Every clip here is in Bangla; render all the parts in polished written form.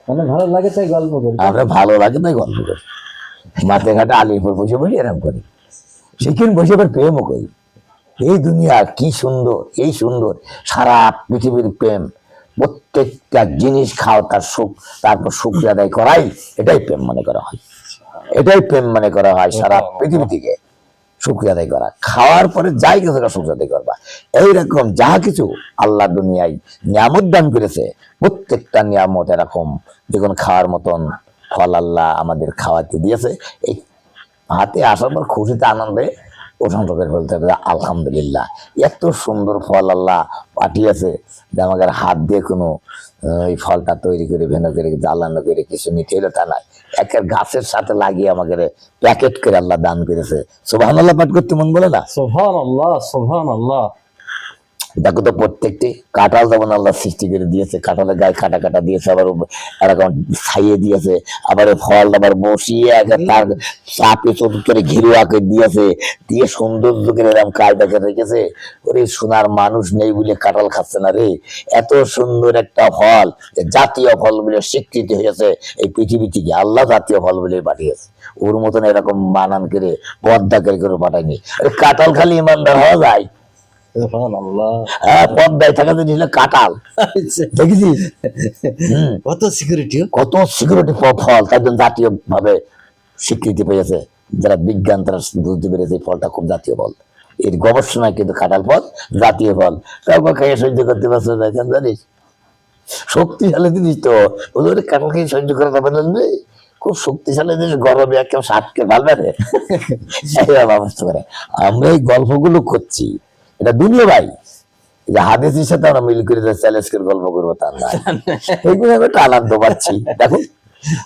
মানে ভালো লাগে তাই গল্প করি। আমরা ভালো লাগে তাই গল্প করি, মাঠে ঘাটে আলিপুর বসে বসে এরকম করি, সেখানে বসে আবার প্রেমও করি। এই দুনিয়া কি সুন্দর, এই সুন্দর সারা পৃথিবীর প্রেম, প্রত্যেকটা জিনিস খাও তার সুখ, তারপর শুকরিয়া আদায় করাই, এটাই প্রেম মনে করা হয়, এটাই প্রেম মনে করা হয় সারা পৃথিবী থেকে। শুকরিয়া আদায় করা, খাওয়ার পরে যাই কিছু শুকরিয়া আদায় করবা। এইরকম যা কিছু আল্লাহ দুনিয়ায় নিয়ামত দান করেছে, প্রত্যেকটা নিয়ামত এরকম, দেখুন খাওয়ার মতন ফল আল্লাহ আমাদের খাওয়াতে দিয়েছে। এই হাতে আসার পর খুশিতে আনন্দে প্রশংসা করে বলতে হবে আলহামদুলিল্লাহ, এত সুন্দর ফল আল্লাহ পাঠিয়েছে যে আমাদের হাত দিয়ে কোনো এই ফলটা তৈরি করে ভেনো করে জ্বালানো করে কিছু নিতে হলো তা নয়, একের গাছের সাথে লাগিয়ে আমাদের প্যাকেট করে আল্লাহ দান করেছে। সুবহানাল্লাহ পাঠ করতে মন বলে না? সুবহানাল্লাহ, সুবহানাল্লাহ। দেখো তো প্রত্যেকটি কাঁঠাল যেমন আল্লাহ সৃষ্টি করে দিয়েছে, কাঁঠালের গায়ে কাটা কাটা দিয়েছে, আবার এরকম ছাইয়ে দিয়েছে, আবার ফল আবার বসিয়ে তার চাপে চতুর করে ঘিরুয়া করে দিয়েছে, দিয়ে সৌন্দর্য করে এরকম কায়দা করে রেখেছে। ওরে সোনার মানুষ নেই বলে কাঁঠাল খাচ্ছে না রে, এত সুন্দর একটা ফল, জাতীয় ফল বলে স্বীকৃতি হয়েছে এই পৃথিবী থেকে, আল্লাহ জাতীয় ফল বলে পাঠিয়েছে। ওর মতন এরকম বানান করে পর্দা করে পাঠায়নি। কাঁঠাল খালি ইমানদার হওয়া যায়? হ্যাঁ, পর্দায় থাকা জিনিস কাঁঠাল, দেখেছিস কত সিকিউরিটি, কত সিকিউরিটি ফল, তার জন্য জাতীয় ভাবে স্বীকৃতি পেয়েছে। যারা বিজ্ঞান তারা বুঝতে পেরেছে ফলটা খুব জাতীয় ফল, এর গবেষণায় কিন্তু কাঁঠাল ফল জাতীয় ফল। তারপর খেয়ে সহ্য করতে পারছে না কেন জানিস? শক্তিশালী জিনিস তো, ওদের কাঁঠাল খেয়ে সহ্য করে যাবে না, খুব শক্তিশালী জিনিস, গরমে কেউ সাতকে ভালো রে ব্যবস্থা করে। আমরা এই গল্পগুলো করছি, এটা দুনিয়া ভাই, যে হাদিসের সাথে আমরা মিল করে চ্যালেঞ্জ করে গল্প করবো তার না, এইগুলো আমি একটু আনন্দ পাচ্ছি। দেখো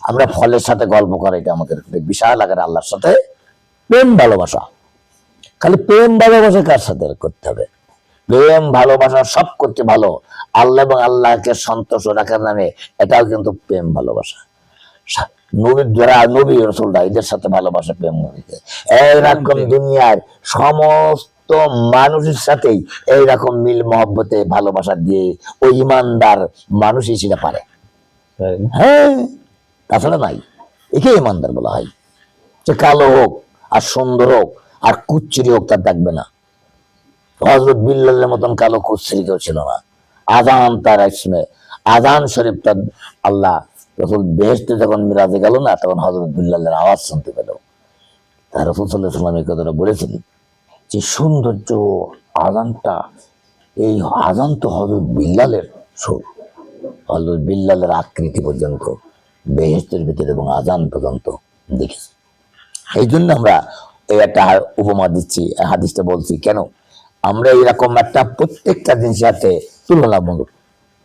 আমরা ফলের সাথে গল্প করা, এটা আমাদের বিশাল আকারে আল্লাহর সাথে প্রেম ভালোবাসা। খালি প্রেম ভালোবাসা কার সাথে করতে হবে? প্রেম ভালোবাসা সব করতে ভালো, আল্লাহ এবং আল্লাহকে সন্তোষ রাখার নামে, এটাও কিন্তু প্রেম ভালোবাসা। নবী যারা নবী রাসূলরা এদের সাথে ভালোবাসা প্রেম নবীকে, এইরকম দুনিয়ার সমস্ত মানুষের সাথেই এইরকম মিল মহব্বতে ভালোবাসা দিয়ে ওই ইমানদার মানুষই সেটা পারে। হ্যাঁ, তাছাড়া নাই, একে ইমানদার বলা হয়। সে কালো হোক আর সুন্দর হোক আর কুচ্ছিরি হোক, তার দেখবে না। হযরত বিল্লালের মতন কালো কুচ্ছিরি কেউ ছিল না। আজান তার ইসমে, আজান শরীফ তার, আল্লাহ রাসূল বেহেশতে যখন মিরাজে গেল না, তখন হযরত বিল্লালের আওয়াজ শুনতে পেল। তার রাসূল সাল্লাল্লাহু আলাইহি ওয়াসাল্লাম এই কথাটা বলেছেন যে সৌন্দর্য আজানটা, এই আজান তো হযরত বিল্লালের সুর, হযরত বিল্লালের আকৃতি পর্যন্ত বেহেশতের ভিতরে এবং আজান পর্যন্ত দেখেছি। এই জন্য আমরা এই একটা উপমা দিচ্ছি, হাদিসটা বলছি কেন, আমরা এরকম একটা প্রত্যেকটা জিনিসের সাথে তুলনামূলক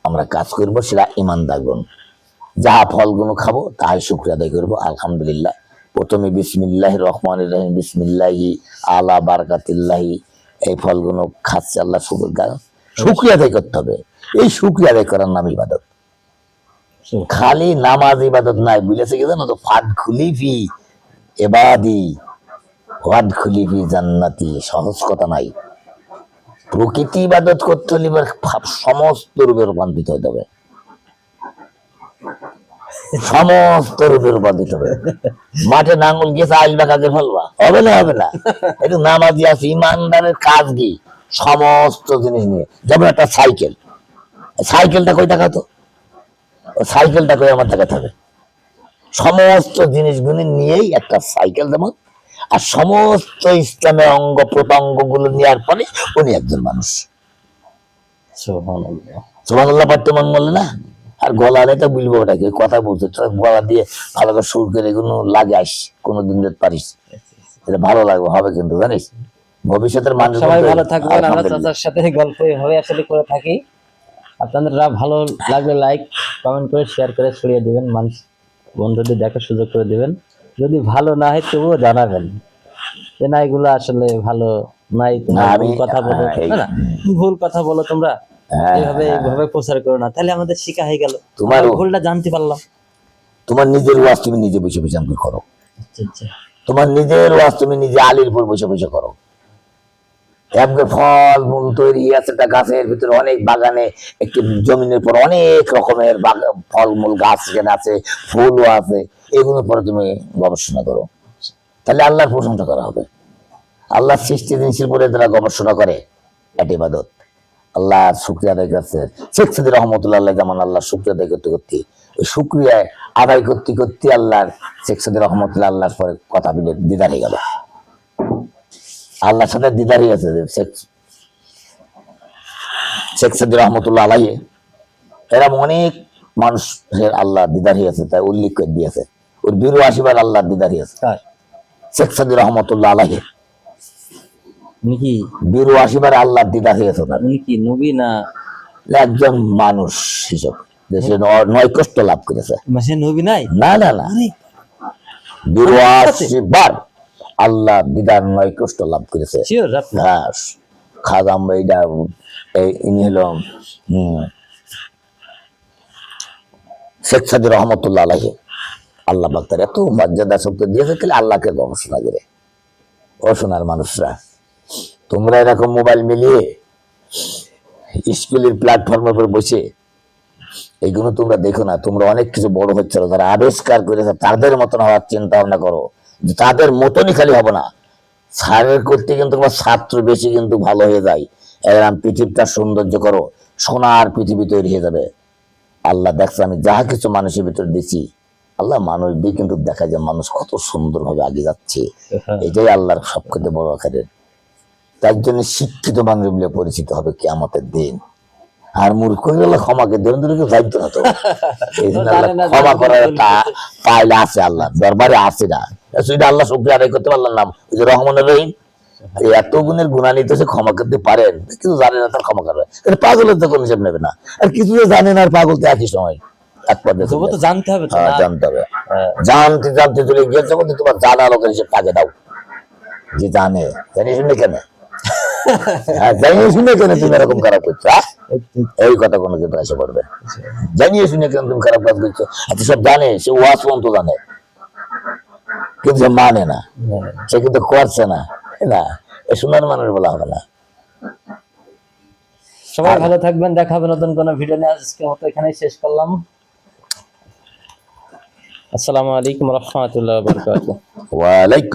আমরা কাজ করবো, সেটা ইমানদারগণ। যাহা ফলগুলো খাবো তাই শুকরিয়া আদায় করবো, আলহামদুলিল্লাহ। প্রথমে বিসমিল্লাহির রহমানির রহিম, বিসমিল্লাহি আলা বারাকাতিল্লাহি, এই ফলগুলো খাচ্ছে আল্লাহ শুকরিয়া আদায় করতে হবে। এই শুকরিয়া আদায় করার নাম ইবাদত। খালি নামাজ ইবাদত নাই, বুঝেছে কি জানো তো? ফাদ খুলিফি এবাদি ওয়াদ খুলিফি জান্নাতি, সহজ কথা নাই। প্রকৃতি ইবাদত করতে হলে সমস্ত রূপে রূপান্তরিত হতে হবে, সমস্ত রূপে রূপান্তরিত হবে। মাঠে নাঙ্গল গেছে আইলবা কাজে ফেলবা, হবে না, হবে না। একটু নামাজি আছে, ইমানদারের কাজ কি? সমস্ত জিনিস নিয়ে, যেমন একটা সাইকেল, সাইকেলটা কই দেখাতো? সাইকেলটা কই আমার দেখাতে হবে? সমস্ত জিনিসগুলি নিয়েই একটা সাইকেল যেমন, আর সমস্ত ইসলামের অঙ্গ প্রত্যঙ্গ গুলো নেওয়ার পরে উনি একজন মানুষ। সুবহানাল্লাহ, সুবহানাল্লাহ পাঠতে মন বলে না? আর গলার এটা বলবো, ওটাকে কথা বলছে, গলা দিয়ে ভালো করে সুর করে এগুলো লাগাইস, কোনোদিন যদি পারিস এটা ভালো লাগবে, হবে কিন্তু জানিস, ভবিষ্যতের মানুষ। সবাই ভালো থাকবেন। আমরা চাচার সাথে গল্প এভাবে আসলে করে থাকি। আপনারা ভালো লাগলে লাইক কমেন্ট করে শেয়ার করে ছড়িয়ে দিবেন, মানুষ বন্ধুদের দেখার সুযোগ করে দিবেন। যদি ভালো না হয় তবুও জানাবেন যে না এগুলো আসলে ভালো নাই, তোমরা ভুল কথা বলো, না ভুল কথা বলো তোমরা, এইভাবে প্রচার করো না, তাহলে আমাদের শিক্ষা হয়ে গেল, তোমার ভুলটা জানতে পারলাম। তোমার নিজের ওয়াজ তুমি নিজে বসে বসে করো, তোমার নিজের ওয়াজ তুমি নিজে আলীর উপর বসে বসে করো, একবার ফল মূল তৈরি আছে, একটা গাছের ভিতরে অনেক বাগানে একটি জমিনের পর অনেক রকমের ফল মূল গাছ সেখানে আছে, ফুলও আছে, এগুলোর পরে তুমি গবেষণা করো, তাহলে আল্লাহর প্রশংসা করা হবে। আল্লাহ সৃষ্টি জিনিসের উপরে যারা গবেষণা করে এটা ইবাদত। আল্লাহ শুকরিয়া আদায় করছে শেখ সাদি রহমতুল্লাহ যেমন আল্লাহ শুকরিয়া আদায় করতে করতে, ওই শুকরিয়ায় আদায় করতে করতে আল্লাহর শেখ সাদি রহমতুল্লাহ আল্লাহর পরে কথা বলে দিদার হয়ে গেল, আল্লাহর সাথে দিদার হয়ে গেছে। শেখ সাদি রহমতুল্লাহ আলাইহি এরকম অনেক মানুষের আল্লাহ দিদার হয়ে গেছে, তাই উল্লেখ করে দিয়েছে। ওর 82 বার আল্লাহ দিদার হয়ে গেছে শেখ সাদি রহমতুল্লাহ আলাইহি, উনি কি 82 বার আল্লাহ দিদার হয়ে গেছে। উনি কি নবী না একজন মানুষ হিসেবে দেশে নৈকষ্ট লাভ করেছে। সে নবী নাই? না না না, 82 বার আল্লাহ দিদার নৈকষ্ট লাভ করেছে। শিওর আপনি? হ্যাঁ, খাজাম এইটা ইনি হলো শেখ সাদি রহমতুল্লাহ আলাইহি। আল্লাহ পাক তার এত মর্যাদা শক্তি দিয়েছে, তাহলে আল্লাহকে গবেষণা করে। ও সোনার মানুষরা, তোমরা এরকম মোবাইল মিলিয়ে স্কুলের প্ল্যাটফর্মের উপর বসে এইগুলো তোমরা দেখো না, তোমরা অনেক কিছু বড় হচ্ছে, যারা আবিষ্কার করেছে তাদের মতন হওয়ার চিন্তা ভাবনা করো, যে তাদের মতনই খালি হবে না, স্যারের করতে কিন্তু তোমার ছাত্র বেশি কিন্তু ভালো হয়ে যায়। এরকম পৃথিবীটা সৌন্দর্য করো, সোনার পৃথিবী তৈরি হয়ে যাবে। আল্লাহ দেখছে আমি যাহা কিছু মানুষের ভিতরে দিছি, আল্লাহ মানুষ দিয়ে কিন্তু দেখা যায় মানুষ কত সুন্দর ভাবে আগে যাচ্ছে। এটাই আল্লাহর সবচেয়ে বড় আকারের। তার জন্য শিক্ষিত মানুষ বলে পরিচিত হবে কিয়ামতের দিন। আর মূর্খ হলে ক্ষমাকে দেন যাইতো না তো, এই জন্য আল্লাহ ক্ষমা করার পাইলে আছে, আল্লাহ দরবারে আছে না, সেটা আল্লাহ শুকরিয়া আদায় করতে পারলাম না। ওই যে রহমানুর রহিম এত গুণের গুণান্বিত সে ক্ষমা করতে পারেন, কিন্তু জানে না তার ক্ষমা করবে, পাগলের তো কোনো হিসাব নেবে না। আর কিছু যে জানে না আর পাগল তো একই সময়, এক পর্যায়ে তো জানতে হবে তো, হ্যাঁ না? জানতে হবে। জানতে জানতে চলে গিয়েছে বলতে তোমার জানা লোকের হিসেব তাকে দাও, যে জানে। জানি শুনে কেন জানিয়ে শুনে কেন তুমি এরকম খারাপ করছো? এই কথা কোনো কিন্তু এসে পড়বে, জানিয়ে শুনে কেন তুমি খারাপ কাজ করছো? আচ্ছা সব জানে, সে ওয়াজ পর্যন্ত জানে, কিন্তু সে মানে না, সে কিন্তু করছে না। না, এ শোনার মানুষ বলা হবে না। সবাই ভালো থাকবেন, দেখা হবে নতুন কোনো ভিডিও নিয়ে। আজকের মতো এখানেই শেষ করলাম। আসসালামু আলাইকুম রহমতুল্লাহ। ওয়ালাইকুম